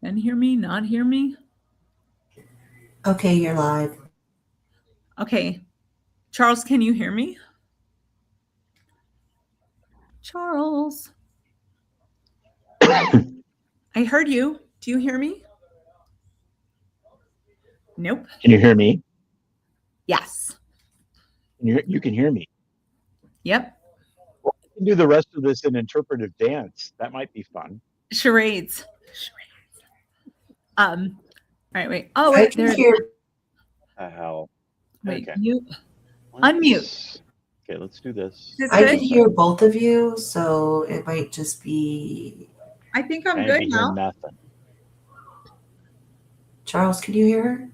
Can hear me? Not hear me? Okay, you're live. Okay. Charles, can you hear me? Charles, I heard you. Do you hear me? Nope. Can you hear me? Yes. You can hear me. Yep. Well, I can do the rest of this in interpretive dance. That might be fun. Charades. All right, wait. Oh, I wait, can there. hear. Hell. Wait, Okay. mute. Unmute. Okay, let's do this. Is this I can good? hear both of you, so it might just be. I think I'm I good ain't hear now. nothing. Charles, can you hear her?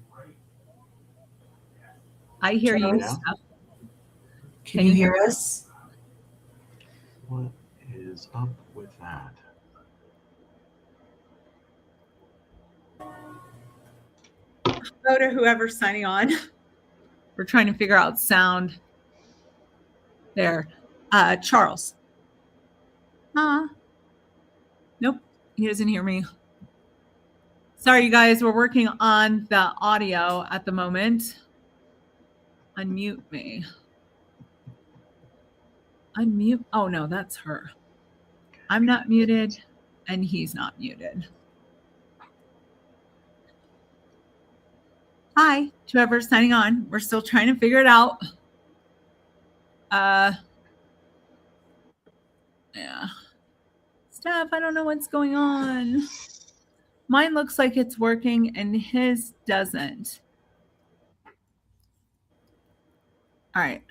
I hear you. Charles? Steph. Can you hear us? What is up with that? Hello to whoever's signing on. We're trying to figure out sound. There. Charles. Nope. He doesn't hear me. Sorry, you guys. We're working on the audio at the moment. Unmute me. Unmute. Oh, no, that's her. I'm not muted, and he's not muted. Hi, to whoever's signing on. We're still trying to figure it out. Yeah. Steph, I don't know what's going on. Mine looks like it's working, and his doesn't. All right.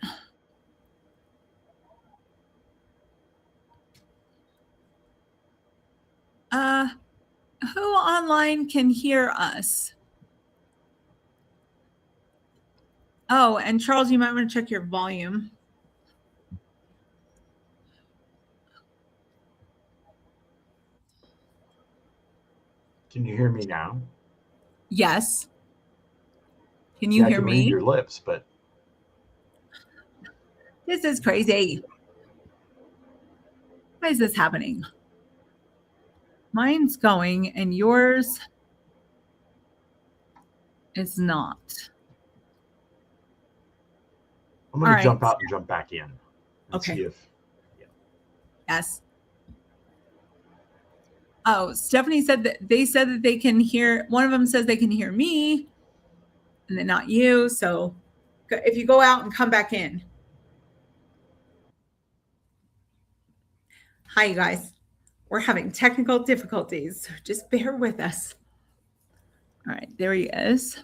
Who online can hear us? Oh, and Charles, you might want to check your volume. Can you hear me now? Yes. Can you hear I can me? read your lips, but This is crazy. Why is this happening? Mine's going and yours is not. I'm going All to jump right. out and jump back in. And Okay. See if. Yes. Oh, Stephanie said that they can hear. One of them says they can hear me, and then not you. So if you go out and come back in. Hi, you guys. We're having technical difficulties. So just bear with us. All right, there he is.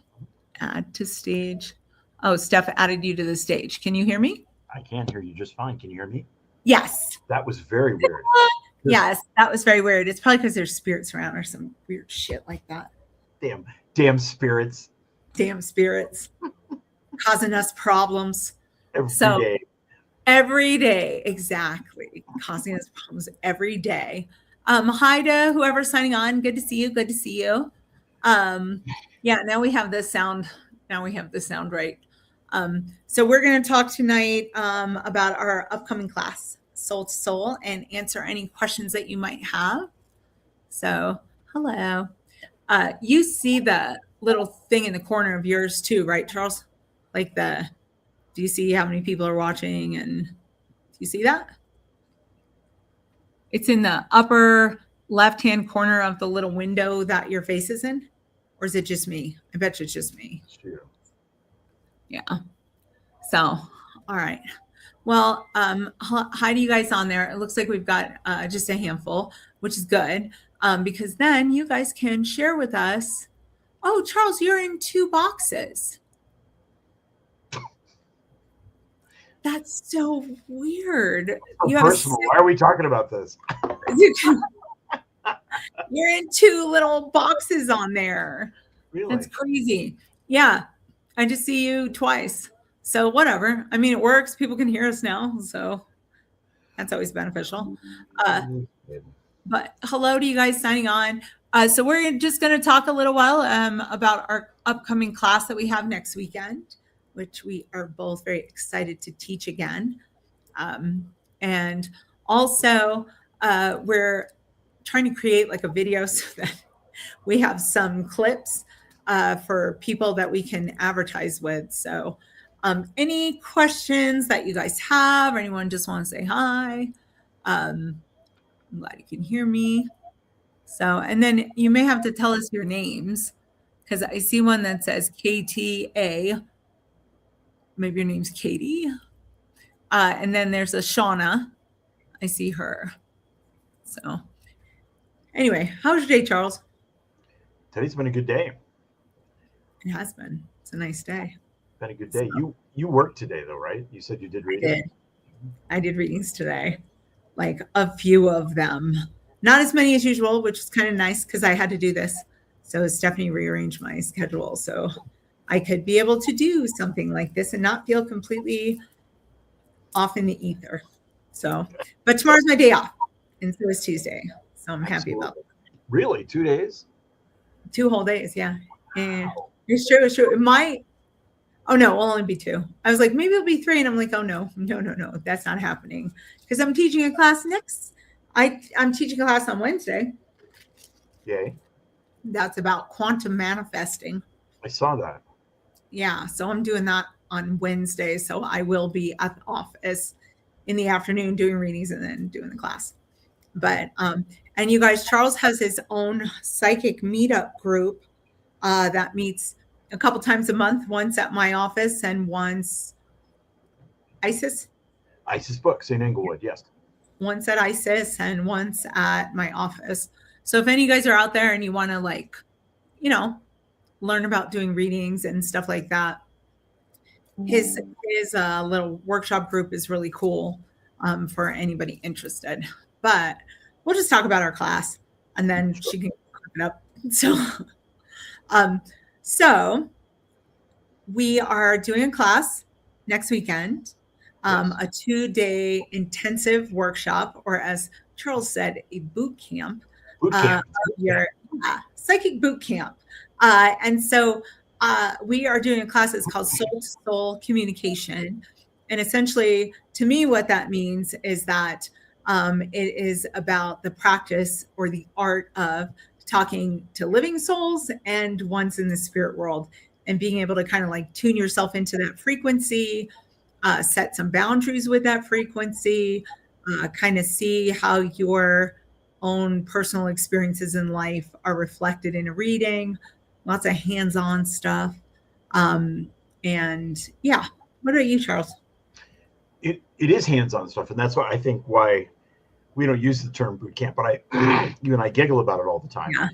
Add to stage. Oh, Steph added you to the stage. Can you hear me? I can hear you just fine. Can you hear me? Yes. That was very weird. Yes, that was very weird. It's probably because there's spirits around or some weird shit like that. Damn spirits. Damn spirits causing us problems. Every day. Every day, exactly. Causing us problems every day. Hi to whoever's signing on. Good to see you. Good to see you. Yeah, now we have the sound. Now we have the sound right. So we're going to talk tonight about our upcoming class, Soul to Soul, and answer any questions that you might have. So, hello. You see the little thing in the corner of yours too, right, Charles? Like do you see how many people are watching? And do you see that? It's in the upper left-hand corner of the little window that your face is in. Or is it just me? I bet you it's just me. It's true. Yeah. So, all right. Well, hi to you guys on there. It looks like we've got just a handful, which is good because then you guys can share with us. Oh, Charles, you're in 2 boxes. That's so weird. So personal. Why are we talking about this? You're in 2 little boxes on there. Really? That's crazy. Yeah. I just see you twice. So whatever. I mean, it works. People can hear us now. So that's always beneficial. But hello to you guys signing on. So we're just going to talk a little while about our upcoming class that we have next weekend, which we are both very excited to teach again. And also we're trying to create like a video so that we have some clips for people that we can advertise with. So any questions that you guys have, or anyone just want to say hi? I'm glad you can hear me. So, and then you may have to tell us your names, because I see one that says KTA. Maybe your name's Katie. And then there's a Shauna. I see her. So anyway, how was your day, Charles? Today's been a good day. It has been. It's a nice day. Been a good day. You worked today though, right? You said you did reading. I did readings today, like a few of them. Not as many as usual, which is kind of nice because I had to do this. So Stephanie rearranged my schedule so I could be able to do something like this and not feel completely off in the ether. So, but tomorrow's my day off, and so is Tuesday. So I'm happy about it. Really? 2 days? 2 whole days, yeah. And it's true, it's true. It might, oh no, it'll only be 2. I was like, maybe it'll be 3. And I'm like, oh no, that's not happening. Because I'm teaching a class I'm teaching a class on Wednesday. Yay. That's about quantum manifesting. I saw that. Yeah, so I'm doing that on Wednesday. So I will be at the office in the afternoon doing readings and then doing the class. But and you guys, Charles has his own psychic meetup group that meets a couple times a month, once at my office and once ISIS Books in Englewood, yes. Once at ISIS and once at my office. So if any of you guys are out there and you want to learn about doing readings and stuff like that, his little workshop group is really cool for anybody interested. But we'll just talk about our class and then she can clip it up. So we are doing a class next weekend, a 2-day intensive workshop, or as Charles said, a boot camp. Psychic boot camp. And so we are doing a class that's called Soul to Soul Communication. And essentially, to me, what that means is that it is about the practice or the art of talking to living souls and ones in the spirit world, and being able to kind of like tune yourself into that frequency, set some boundaries with that frequency, kind of see how your own personal experiences in life are reflected in a reading, lots of hands-on stuff. And yeah, what about you, Charles? It is hands-on stuff. And that's why we don't use the term boot camp, but you and I giggle about it all the time. Yeah.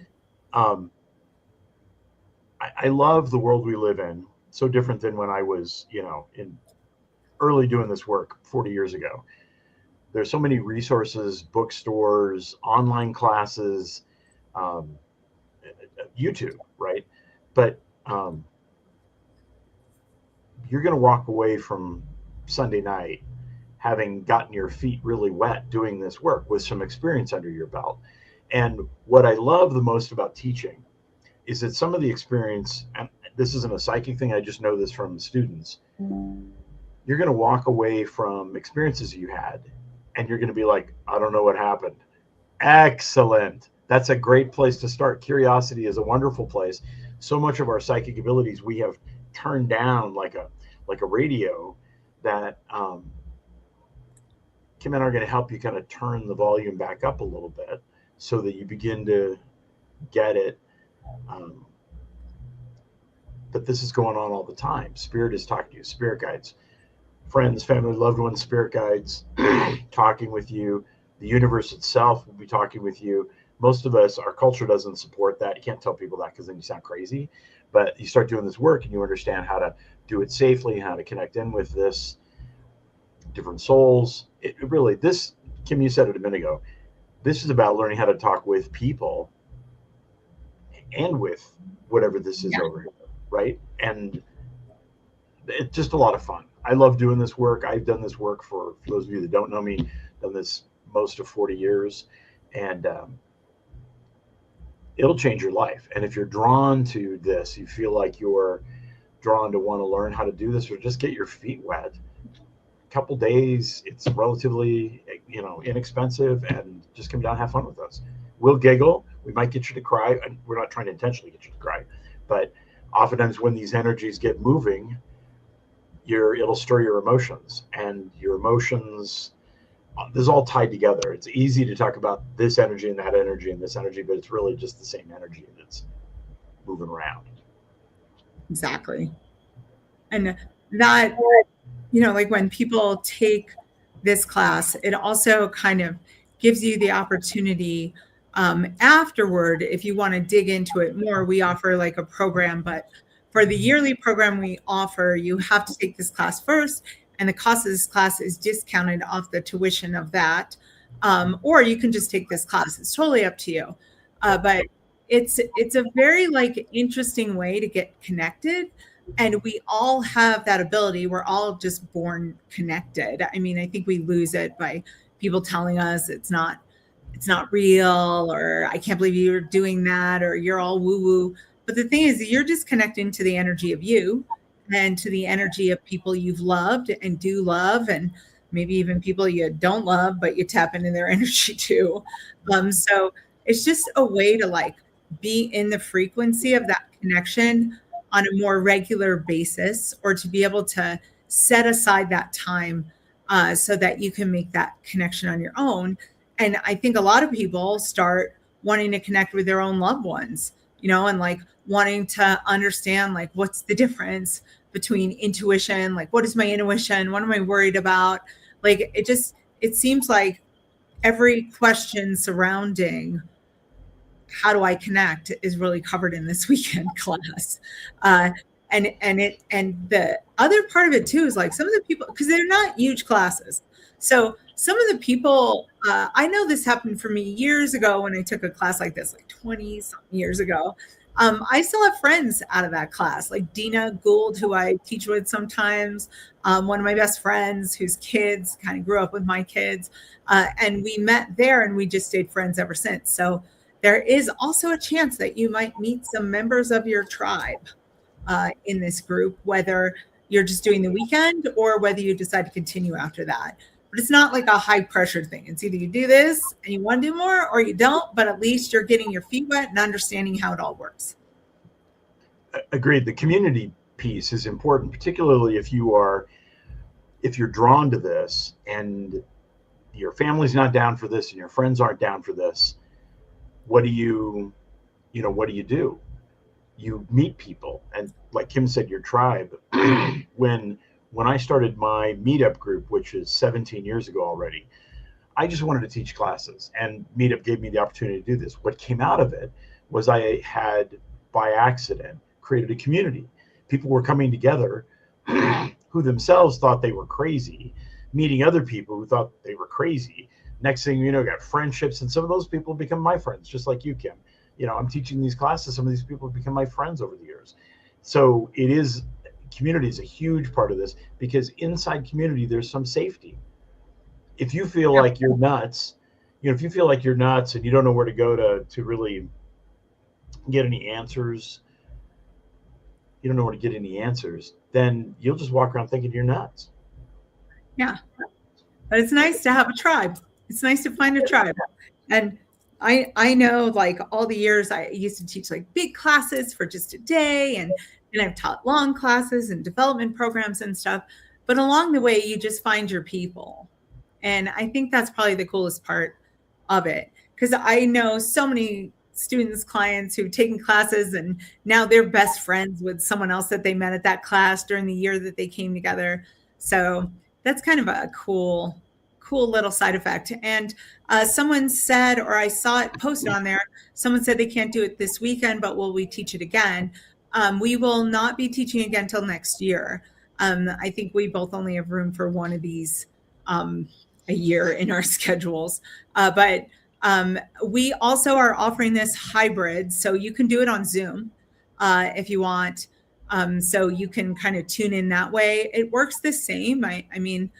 I love the world we live in. So different than when I was, in early doing this work 40 years ago. There's so many resources, bookstores, online classes, YouTube, right? But you're going to walk away from Sunday night having gotten your feet really wet doing this work with some experience under your belt. And what I love the most about teaching is that some of the experience, and this isn't a psychic thing, I just know this from students, you're going to walk away from experiences you had and you're going to be like, I don't know what happened. Excellent. That's a great place to start. Curiosity is a wonderful place. So much of our psychic abilities we have turned down like a radio that Kim and I are going to help you kind of turn the volume back up a little bit so that you begin to get it. But this is going on all the time. Spirit is talking to you, spirit guides, friends, family, loved ones, spirit guides talking with you. The universe itself will be talking with you. Most of us, our culture doesn't support that. You can't tell people that because then you sound crazy. But you start doing this work and you understand how to do it safely, how to connect in with this different souls. It really, this, Kim, you said it a minute ago, this is about learning how to talk with people and with whatever this is over here, right? And it's just a lot of fun. I love doing this work. I've done this work for those of you that don't know me, done this most of 40 years. And it'll change your life. And if you're drawn to this, you feel like you're drawn to want to learn how to do this, or just get your feet wet. A couple days, it's relatively, inexpensive, and just come down and have fun with us. We'll giggle. We might get you to cry. And we're not trying to intentionally get you to cry, but oftentimes when these energies get moving, it'll stir your emotions, and your emotions, this is all tied together. It's easy to talk about this energy and that energy and this energy, but it's really just the same energy that's moving around. Exactly. And that, like when people take this class, it also kind of gives you the opportunity afterward, if you want to dig into it more. We offer like a program, but for the yearly program we offer, you have to take this class first, and the cost of this class is discounted off the tuition of that. Or you can just take this class. It's totally up to you. But it's a very like interesting way to get connected. And we all have that ability. We're all just born connected. I mean, I think we lose it by people telling us it's not real, or I can't believe you're doing that, or you're all woo woo. But the thing is, you're just connecting to the energy of you and to the energy of people you've loved and do love, and maybe even people you don't love, but you tap into their energy too. So it's just a way to like be in the frequency of that connection on a more regular basis, or to be able to set aside that time so that you can make that connection on your own. And I think a lot of people start wanting to connect with their own loved ones, and like wanting to understand like what's the difference between intuition, like what is my intuition, what am I worried about? Like it seems like every question surrounding how do I connect is really covered in this weekend class. And the other part of it too is like some of the people, because they're not huge classes, so some of the people, I know this happened for me years ago when I took a class like this, like 20 something years ago. I still have friends out of that class, like Dina Gould, who I teach with sometimes, one of my best friends whose kids kind of grew up with my kids. And we met there and we just stayed friends ever since. So there is also a chance that you might meet some members of your tribe in this group, whether you're just doing the weekend or whether you decide to continue after that. But it's not like a high pressure thing. It's either you do this and you want to do more or you don't, but at least you're getting your feet wet and understanding how it all works. Agreed. The community piece is important, particularly if you're drawn to this and your family's not down for this and your friends aren't down for this. What do you do? You meet people, and like Kim said, your tribe. When I started my meetup group, which is 17 years ago already, I just wanted to teach classes, and Meetup gave me the opportunity to do this. What came out of it was I had, by accident, created a community. People were coming together who themselves thought they were crazy, meeting other people who thought they were crazy. Next thing you know, got friendships, and some of those people become my friends, just like you, Kim. I'm teaching these classes. Some of these people have become my friends over the years. So community is a huge part of this, because inside community, there's some safety. If you feel like you're nuts, if you feel like you're nuts and you don't know where to go to really get any answers, then you'll just walk around thinking you're nuts. Yeah. But it's nice to have a tribe. It's nice to find a tribe. And I know like all the years I used to teach like big classes for just a day, and I've taught long classes and development programs and stuff. But along the way, you just find your people. And I think that's probably the coolest part of it, because I know so many students, clients who've taken classes and now they're best friends with someone else that they met at that class during the year that they came together. So that's kind of a cool little side effect. And someone said, or I saw it posted on there, someone said they can't do it this weekend, but will we teach it again? We will not be teaching again until next year. I think we both only have room for one of these a year in our schedules. But we also are offering this hybrid, so you can do it on Zoom if you want. So you can kind of tune in that way. It works the same. I mean,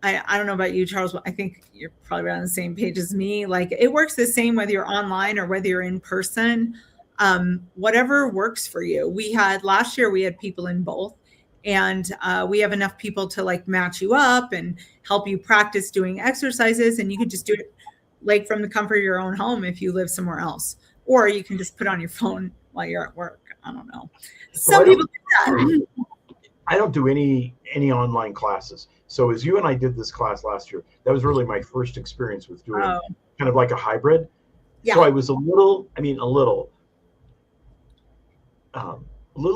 I don't know about you, Charles, but I think you're probably on the same page as me. Like it works the same whether you're online or whether you're in person. Whatever works for you. Last year we had people in both, and we have enough people to like match you up and help you practice doing exercises, and you could just do it like from the comfort of your own home if you live somewhere else, or you can just put on your phone while you're at work. I don't know. Some people do that. I don't do any online classes. So as you and I did this class last year, that was really my first experience with doing kind of like a hybrid. Yeah. So I was a little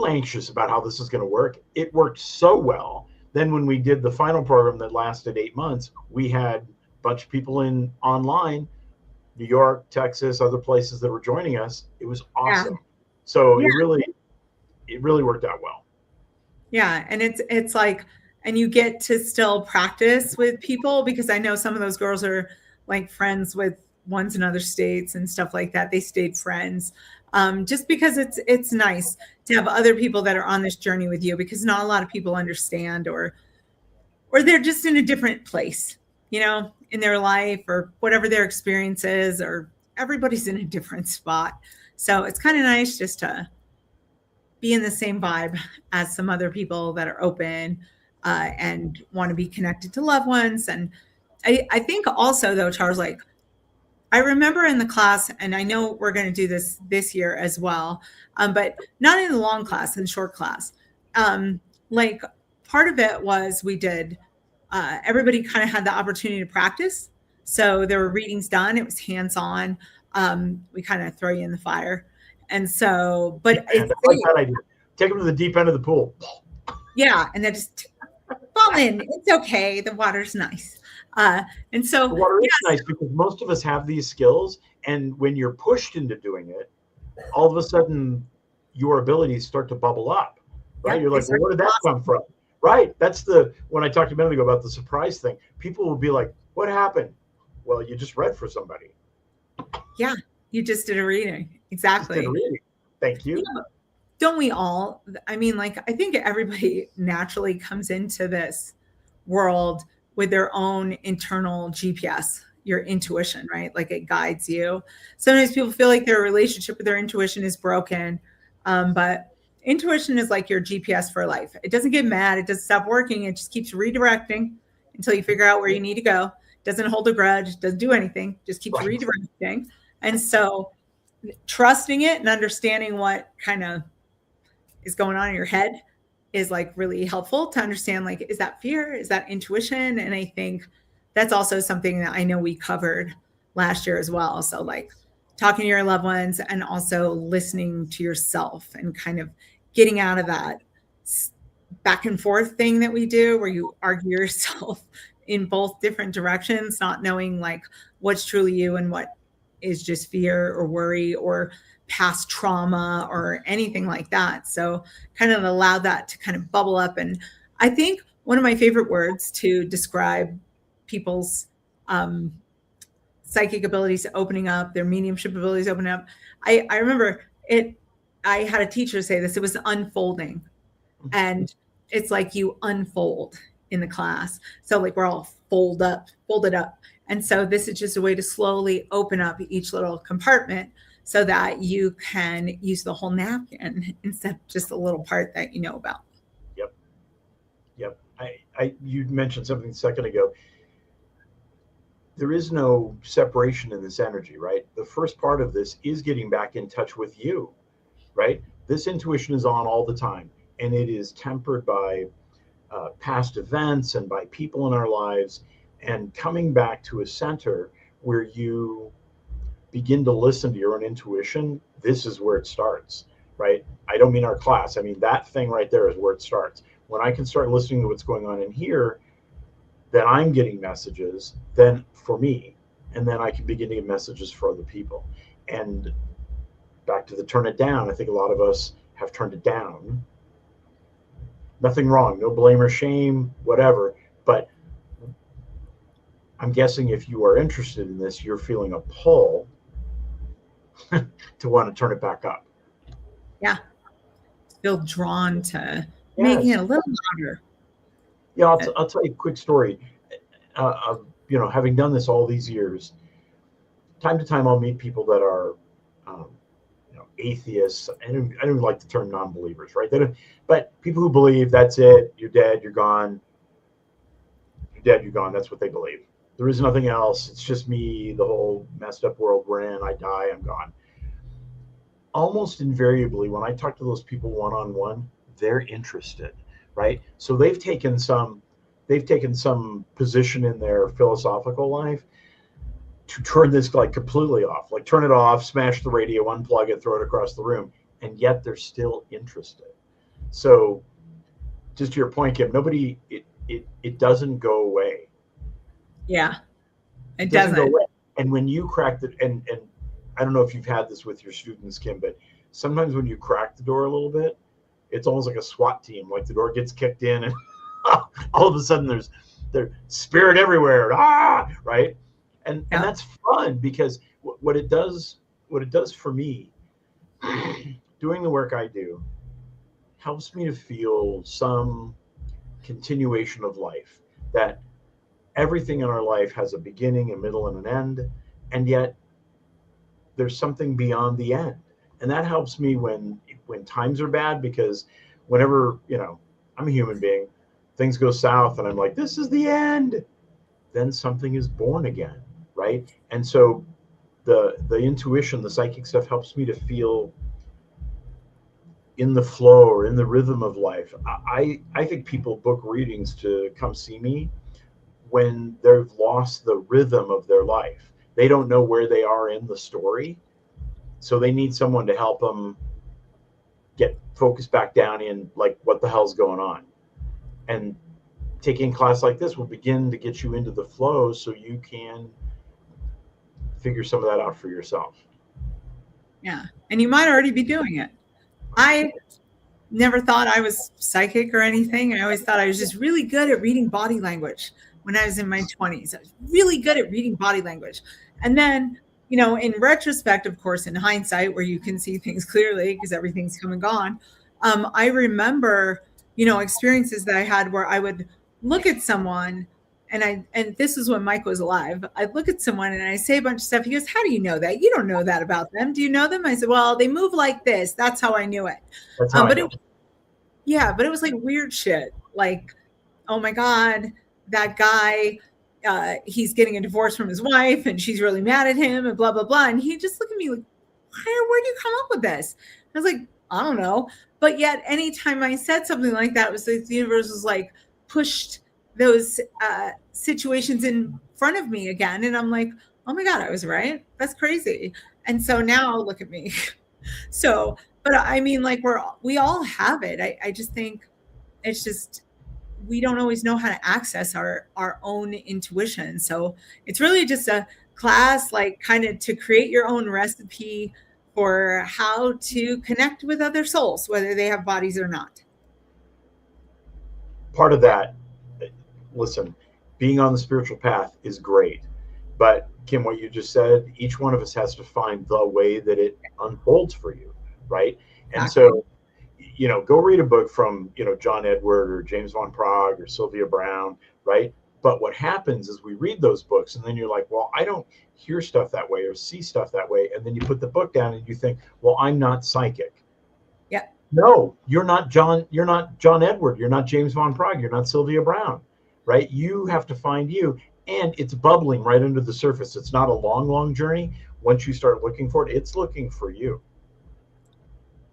anxious about how this is going to work. It worked so well. Then when we did the final program that lasted 8 months, we had a bunch of people in online, New York, Texas, other places that were joining us. It was awesome. Yeah. So it really worked out well. Yeah. And it's like, and you get to still practice with people, because I know some of those girls are like friends with ones in other states and stuff like that. They stayed friends. Just because it's nice to have other people that are on this journey with you, because not a lot of people understand, or they're just in a different place, you know, in their life or whatever their experience is, or everybody's in a different spot. So it's kind of nice just to be in the same vibe as some other people that are open and want to be connected to loved ones. And I think also though, Charles, like, I remember in the class, and I know we're going to do this year as well, but not in the long class, in the short class. Like part of it was we did, everybody kind of had the opportunity to practice. So there were readings done. It was hands-on. We kind of throw you in the fire. And so, but it's like that idea. Take them to the deep end of the pool. Yeah. And then just fall in. It's okay. The water's nice. And so the water is nice because most of us have these skills, and when you're pushed into doing it, all of a sudden your abilities start to bubble up, right? Yeah, you're like, well, where did that come from? Right. That's when I talked a minute ago about the surprise thing. People will be like, what happened? Well, you just read for somebody. Yeah. You just did a reading. Exactly. Thank you. Yeah, don't we all? I mean, like, I think everybody naturally comes into this world with their own internal GPS, your intuition, right? Like it guides you. Sometimes people feel like their relationship with their intuition is broken. But intuition is like your GPS for life. It doesn't get mad. It doesn't stop working. It just keeps redirecting until you figure out where you need to go. It doesn't hold a grudge, doesn't do anything, just keeps redirecting. And so trusting it and understanding what kind of is going on in your head is like really helpful to understand, like, is that fear? Is that intuition? And I think that's also something that I know we covered last year as well. So like talking to your loved ones and also listening to yourself and kind of getting out of that back and forth thing that we do where you argue yourself in both different directions, not knowing like what's truly you and what is just fear or worry or past trauma or anything like that. So kind of allow that to kind of bubble up. And I think one of my favorite words to describe people's psychic abilities opening up, their mediumship abilities opening up. I remember it, I had a teacher say this, it was unfolding. And it's like you unfold in the class. So like we're all folded up. And so this is just a way to slowly open up each little compartment so that you can use the whole napkin instead of just a little part that you know about. Yep. You mentioned something a second ago. There is no separation in this energy, right? The first part of this is getting back in touch with you, right? This intuition is on all the time, and it is tempered by past events and by people in our lives, and coming back to a center where you begin to listen to your own intuition. This is where it starts, right? I don't mean our class. I mean, that thing right there is where it starts. When I can start listening to what's going on in here, then I'm getting messages then for me, and then I can begin to get messages for other people. And back to the turn it down, I think a lot of us have turned it down. Nothing wrong, no blame or shame, whatever. But I'm guessing if you are interested in this, you're feeling a pull to want to turn it back up. Yeah. Feel drawn to making it a little louder. Yeah, I'll tell you a quick story. Having done this all these years, time to time I'll meet people that are, atheists. I don't even like the term non-believers, right? But people who believe that's it, you're dead, you're gone. You're dead, you're gone. That's what they believe. There is nothing else. It's just me, the whole messed up world we're in. I die, I'm gone. Almost invariably, when I talk to those people one on one, they're interested, right? So they've taken some position in their philosophical life to turn this like completely off, like turn it off, smash the radio, unplug it, throw it across the room, and yet they're still interested. So, just to your point, Kim, it doesn't go away. Yeah, it Doesn't go doesn't. away. And when you crack the and I don't know if you've had this with your students, Kim, but sometimes when you crack the door a little bit, it's almost like a SWAT team. Like the door gets kicked in, and all of a sudden there's spirit everywhere. Right? And that's fun because what it does for me, doing the work I do, helps me to feel some continuation of life, that everything in our life has a beginning, a middle, and an end, and yet there's something beyond the end. And that helps me when times are bad, because whenever, I'm a human being, things go south and I'm like, this is the end, then something is born again, right? And so the intuition, the psychic stuff helps me to feel in the flow or in the rhythm of life. I think people book readings to come see me when they've lost the rhythm of their life. They don't know where they are in the story. So they need someone to help them get focused back down in like what the hell's going on. And taking a class like this will begin to get you into the flow so you can figure some of that out for yourself. Yeah. And you might already be doing it. I never thought I was psychic or anything. I always thought I was just really good at reading body language when I was in my 20s. I was really good at reading body language. And then, in retrospect, of course, in hindsight, where you can see things clearly because everything's come and gone, I remember, experiences that I had where I would look at someone and this is when Mike was alive. I'd look at someone and I say a bunch of stuff. He goes, how do you know that? You don't know that about them. Do you know them? I said, well, they move like this. That's how I knew it. That's how I know. But it was like weird shit. Like, oh my God, that guy, he's getting a divorce from his wife and she's really mad at him and blah, blah, blah. And he just looked at me like, where'd you come up with this? I was like, I don't know. But yet anytime I said something like that, it was like the universe was like pushed those situations in front of me again. And I'm like, oh my God, I was right. That's crazy. And so now look at me. So, but I mean, like we all have it. I just think it's just, we don't always know how to access our own intuition. So it's really just a class, like kind of to create your own recipe for how to connect with other souls, whether they have bodies or not. Part of that, listen, being on the spiritual path is great. But Kim, what you just said, each one of us has to find the way that it unfolds for you, right? And Exactly. so, go read a book from, John Edward or James Van Praagh or Sylvia Brown, right? But what happens is we read those books and then you're like, well, I don't hear stuff that way or see stuff that way. And then you put the book down and you think, well, I'm not psychic. Yeah. No, you're not John Edward. You're not James Van Praagh. You're not Sylvia Brown, right? You have to find you. And it's bubbling right under the surface. It's not a long, long journey. Once you start looking for it, it's looking for you.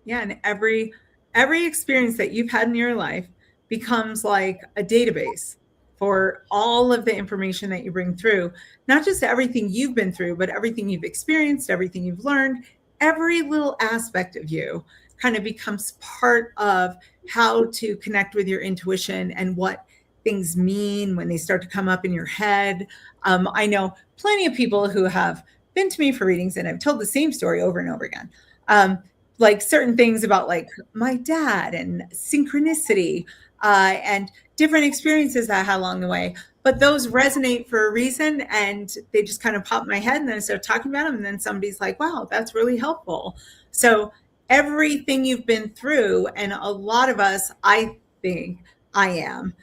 Yeah. And every experience that you've had in your life becomes like a database for all of the information that you bring through, not just everything you've been through, but everything you've experienced, everything you've learned. Every little aspect of you kind of becomes part of how to connect with your intuition and what things mean when they start to come up in your head. I know plenty of people who have been to me for readings and I've told the same story over and over again. Like certain things about like my dad and synchronicity and different experiences that I had along the way. But those resonate for a reason and they just kind of pop in my head and then I start talking about them and then somebody's like, wow, that's really helpful. So everything you've been through, and a lot of us, I think I am,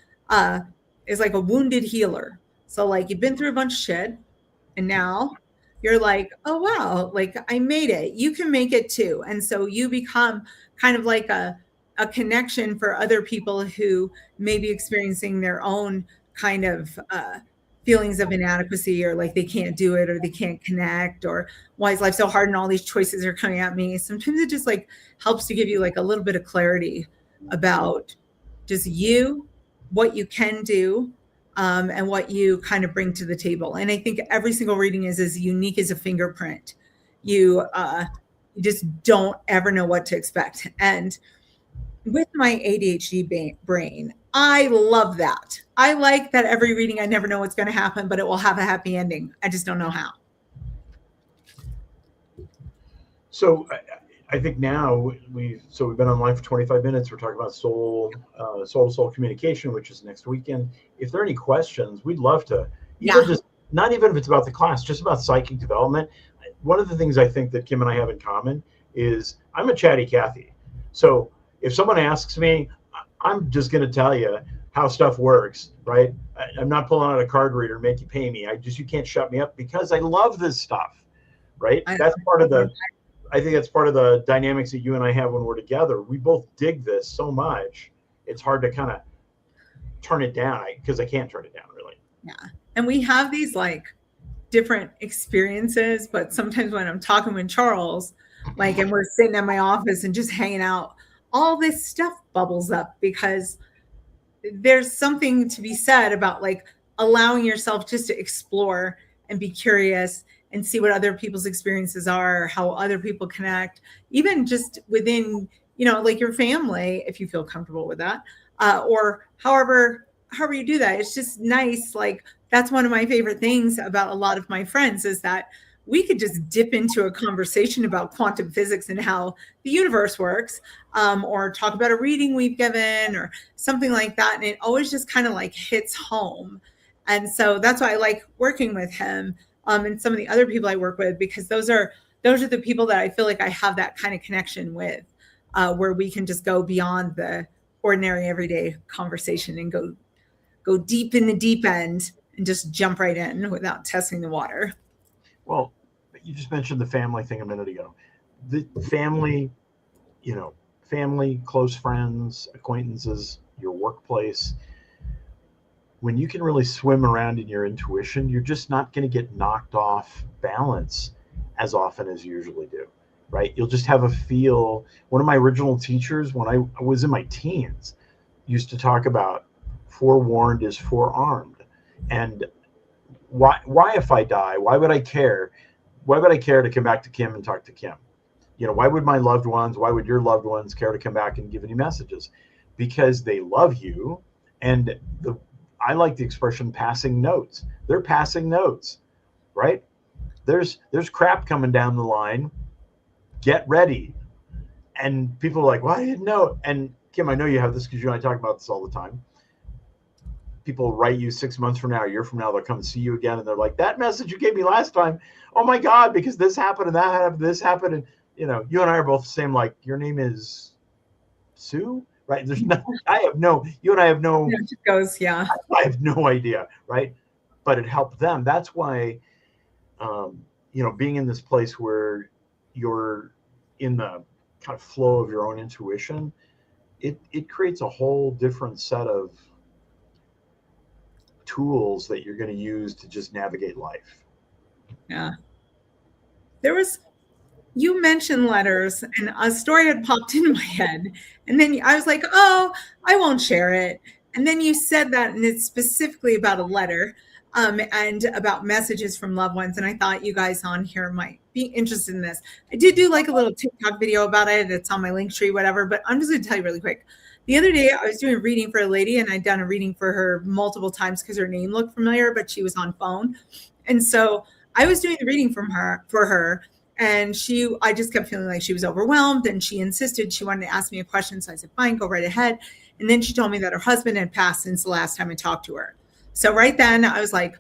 is like a wounded healer. So like you've been through a bunch of shit and now you're like, oh, wow, like I made it. You can make it too. And so you become kind of like a connection for other people who may be experiencing their own kind of feelings of inadequacy, or like they can't do it, or they can't connect, or why is life so hard and all these choices are coming at me. Sometimes it just like helps to give you like a little bit of clarity about just you, what you can do, and what you kind of bring to the table. And I think every single reading is as unique as a fingerprint. You just don't ever know what to expect. And with my ADHD brain, I love that. I like that every reading, I never know what's going to happen, but it will have a happy ending. I just don't know how. So I think now we've been online for 25 minutes. We're talking about soul to soul communication, which is next weekend. If there are any questions, we'd love to. Just not even if it's about the class, just about psychic development. One of the things I think that Kim and I have in common is I'm a chatty Cathy. So if someone asks me, I'm just going to tell you how stuff works, right? I'm not pulling out a card reader and make you pay me. You can't shut me up because I love this stuff, right? That's part of I think that's part of the dynamics that you and I have when we're together. We both dig this so much. It's hard to kind of turn it down because I can't turn it down really. Yeah. And we have these like different experiences, but sometimes when I'm talking with Charles, like, and we're sitting at my office and just hanging out, all this stuff bubbles up because there's something to be said about like allowing yourself just to explore and be curious and see what other people's experiences are, how other people connect, even just within, like your family, if you feel comfortable with that, or however you do that. It's just nice. Like, that's one of my favorite things about a lot of my friends is that we could just dip into a conversation about quantum physics and how the universe works, or talk about a reading we've given or something like that. And it always just kind of like hits home. And so that's why I like working with him, and some of the other people I work with, because those are the people that I feel like I have that kind of connection with, where we can just go beyond the ordinary everyday conversation and go deep in the deep end and just jump right in without testing the water. Well, you just mentioned the family thing a minute ago. The family, family, close friends, acquaintances, your workplace. When you can really swim around in your intuition, you're just not going to get knocked off balance as often as you usually do, right? You'll just have a feel. One of my original teachers, when I was in my teens, used to talk about forewarned is forearmed. And why if I die, why would I care? Why would I care to come back to Kim and talk to Kim? Why would my loved ones, why would your loved ones care to come back and give any messages? Because they love you. And I like the expression passing notes. They're passing notes, right? There's crap coming down the line. Get ready. And people are like, well, I didn't know. And Kim, I know you have this because you and I talk about this all the time. People write you 6 months from now, a year from now, they'll come and see you again. And they're like, that message you gave me last time, oh my God, because this happened and that happened, this happened. And, you and I are both the same, like, your name is Sue, right? There's no, you and I have no, it just goes, yeah. I have no idea, right? But it helped them. That's why, being in this place where you're in the kind of flow of your own intuition, it creates a whole different set of tools that you're going to use to just navigate life. Yeah. You mentioned letters and a story had popped in my head. And then I was like, oh, I won't share it. And then you said that, and it's specifically about a letter, and about messages from loved ones. And I thought you guys on here might be interested in this. I did do like a little TikTok video about it. It's on my Linktree, whatever, but I'm just going to tell you really quick. The other day I was doing a reading for a lady, and I'd done a reading for her multiple times because her name looked familiar, but she was on phone. And so I was doing the reading for her, and I just kept feeling like she was overwhelmed, and she insisted she wanted to ask me a question. So I said, fine, go right ahead. And then she told me that her husband had passed since the last time I talked to her. So right then I was like,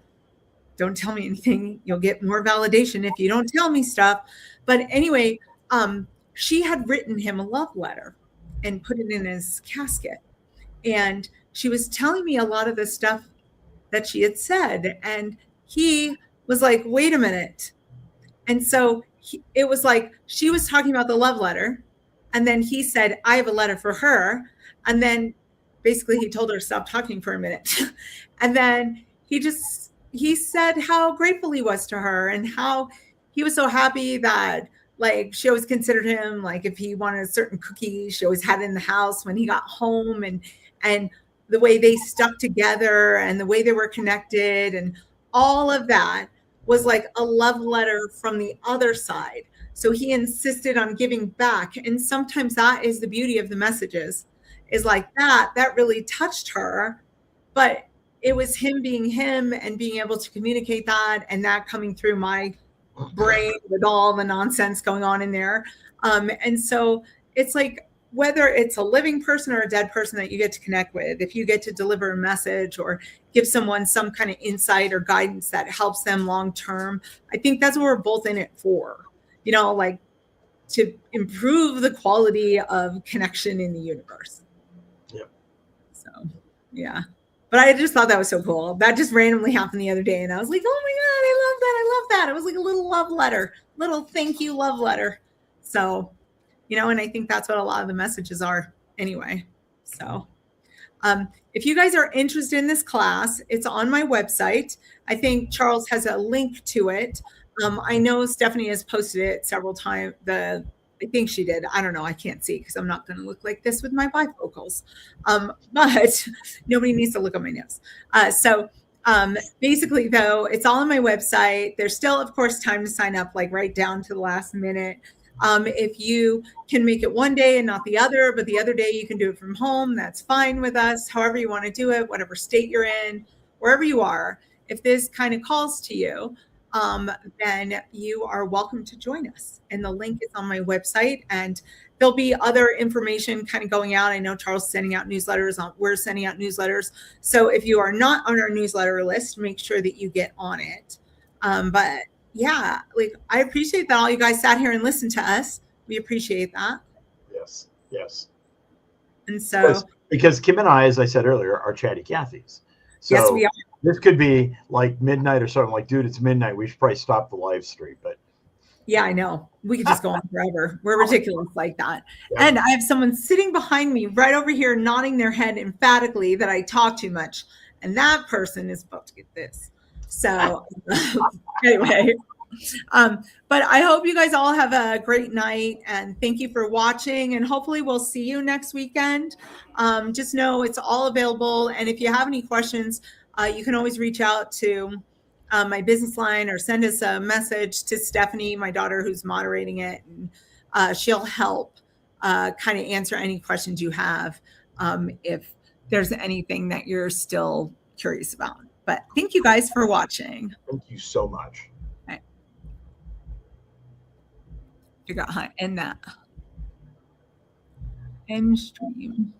don't tell me anything. You'll get more validation if you don't tell me stuff. But anyway, she had written him a love letter and put it in his casket. And she was telling me a lot of the stuff that she had said. And he was like, wait a minute. And so it was like, she was talking about the love letter. And then he said, I have a letter for her. And then basically he told her to stop talking for a minute. And then he just he said how grateful he was to her and how he was so happy that like she always considered him, like if he wanted a certain cookie, she always had it in the house when he got home, and the way they stuck together and the way they were connected and all of that was like a love letter from the other side. So he insisted on giving back. And sometimes that is the beauty of the messages, is like that really touched her. But it was him being him and being able to communicate that, and that coming through my brain with all the nonsense going on in there. And so it's like, whether it's a living person or a dead person that you get to connect with, if you get to deliver a message or give someone some kind of insight or guidance that helps them long term, I think that's what we're both in it for, you know, like to improve the quality of connection in the universe. Yep. So, yeah. But I just thought that was so cool. That just randomly happened the other day. And I was like, oh my God, I love that. I love that. It was like a little love letter, little thank you love letter. So, you know, and I think that's what a lot of the messages are anyway. So if you guys are interested in this class, it's on my website. I think Charles has a link to it. I know Stephanie has posted it several times. I think she did. I don't know. I can't see because I'm not going to look like this with my bifocals. But nobody needs to look on my nose. So basically, though, it's all on my website. There's still, of course, time to sign up, like right down to the last minute. If you can make it one day and not the other, but the other day you can do it from home, that's fine with us. However you want to do it, whatever state you're in, wherever you are, if this kind of calls to you, then you are welcome to join us. And the link is on my website, and there'll be other information kind of going out. I know Charles is sending out newsletters. We're sending out newsletters. So if you are not on our newsletter list, make sure that you get on it. But yeah, like I appreciate that all you guys sat here and listened to us. We appreciate that. Yes, yes. And so because Kim and I, as I said earlier, are chatty Cathys. So yes, we are. This could be like midnight or something. Like, dude, it's midnight. We should probably stop the live stream. But yeah, I know. We could just go on forever. We're ridiculous like that. Yeah. And I have someone sitting behind me right over here nodding their head emphatically that I talk too much. And that person is about to get this. So anyway, but I hope you guys all have a great night, and thank you for watching, and hopefully we'll see you next weekend. Just know it's all available. And if you have any questions, you can always reach out to my business line or send us a message to Stephanie, my daughter, who's moderating it, and she'll help kind of answer any questions you have if there's anything that you're still curious about. But thank you guys for watching. thank you so much. Okay. Figure out how to end that. End stream.